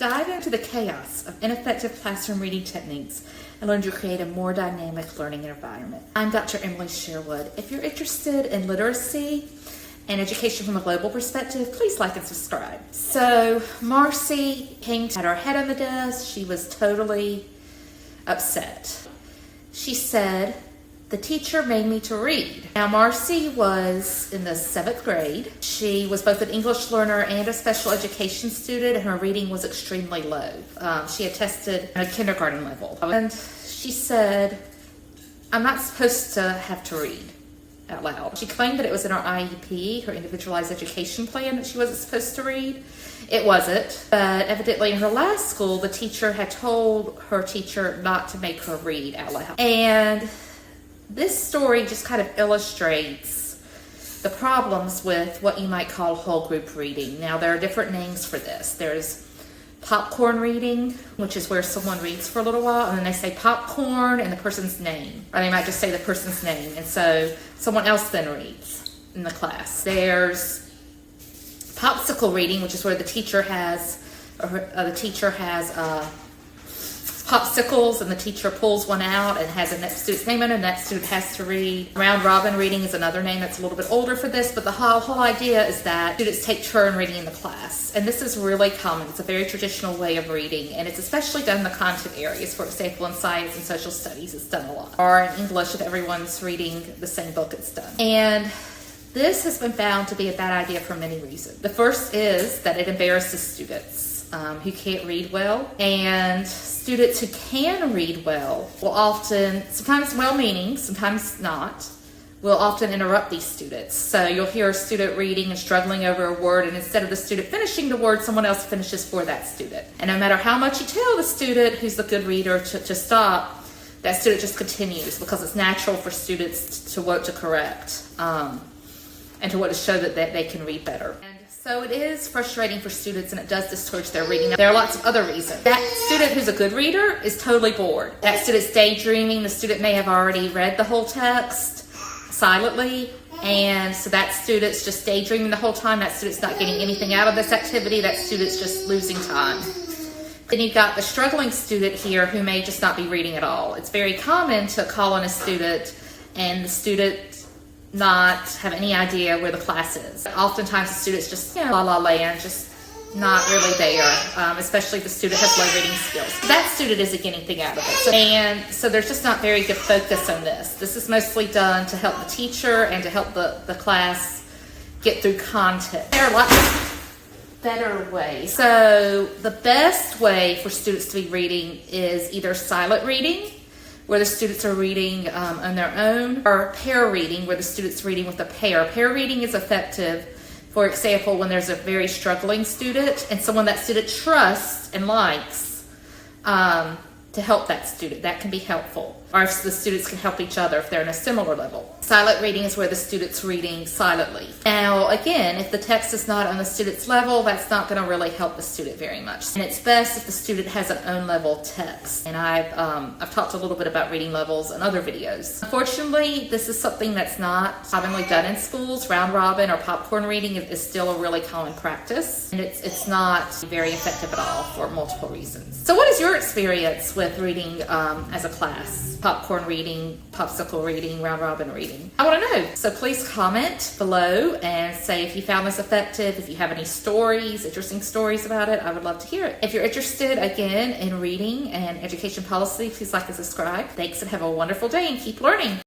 Dive into the chaos of ineffective classroom reading techniques and learn to create a more dynamic learning environment. I'm Dr. Emily Sherwood. If you're interested in literacy and education from a global perspective, please like and subscribe. So Marcy came, had her head on the desk. She was totally upset. She said, "The teacher made me to read." Now, Marcy was in the 7th grade. She was both an English learner and a special education student, and her reading was extremely low. She had tested at a kindergarten level. And she said, "I'm not supposed to have to read out loud." She claimed that it was in her IEP, her individualized education plan, that she wasn't supposed to read. It wasn't, but evidently in her last school, the teacher had told her teacher not to make her read out loud. And this story just kind of illustrates the problems with what you might call whole group reading. Now, there are different names for this. There's popcorn reading, which is where someone reads for a little while, and then they say popcorn and the person's name. Or they might just say the person's name, and so someone else then reads in the class. There's popsicle reading, which is where the teacher has popsicles, and the teacher pulls one out and has a next student's name in it, and that student has to read. Round robin reading is another name that's a little bit older for this, but the whole idea is that students take turn reading in the class. And this is really common. It's a very traditional way of reading, and it's especially done in the content areas. For example, in science and social studies, it's done a lot. Or in English, if everyone's reading the same book, it's done. And this has been found to be a bad idea for many reasons. The first is that it embarrasses students who can't read well, and students who can read well will often, sometimes well-meaning, sometimes not, will often interrupt these students. So you'll hear a student reading and struggling over a word, and instead of the student finishing the word, someone else finishes for that student. And no matter how much you tell the student who's the good reader to stop, that student just continues, because it's natural for students to want to correct and to want to show that they can read better. So it is frustrating for students, and it does discourage their reading. Now, there are lots of other reasons. That student who's a good reader is totally bored. That student's daydreaming. The student may have already read the whole text silently, and so that student's just daydreaming the whole time. That student's not getting anything out of this activity. That student's just losing time. Then you've got the struggling student here who may just not be reading at all. It's very common to call on a student and the student not have any idea where the class is. Oftentimes the student's just, la la land, just not really there, especially if the student has low reading skills. That student isn't getting anything out of it. So there's just not very good focus on this. This is mostly done to help the teacher and to help the class get through content. There are lots of better ways. So the best way for students to be reading is either silent reading, where the students are reading on their own, or pair reading, where the students are reading with a pair. Pair reading is effective, for example, when there's a very struggling student and someone that student trusts and likes to help that student. That can be helpful. Or if the students can help each other if they're in a similar level. Silent reading is where the student's reading silently. Now, again, if the text is not on the student's level, that's not going to really help the student very much. And it's best if the student has an own level text. And I've talked a little bit about reading levels in other videos. Unfortunately, this is something that's not commonly done in schools. Round robin or popcorn reading is still a really common practice. And it's not very effective at all for multiple reasons. So what is your experience with reading as a class? Popcorn reading, popsicle reading, round robin reading? I want to know. So please comment below and say if you found this effective, if you have any stories, interesting stories about it. I would love to hear it. If you're interested, again, in reading and education policy, please like and subscribe. Thanks, and have a wonderful day, and keep learning.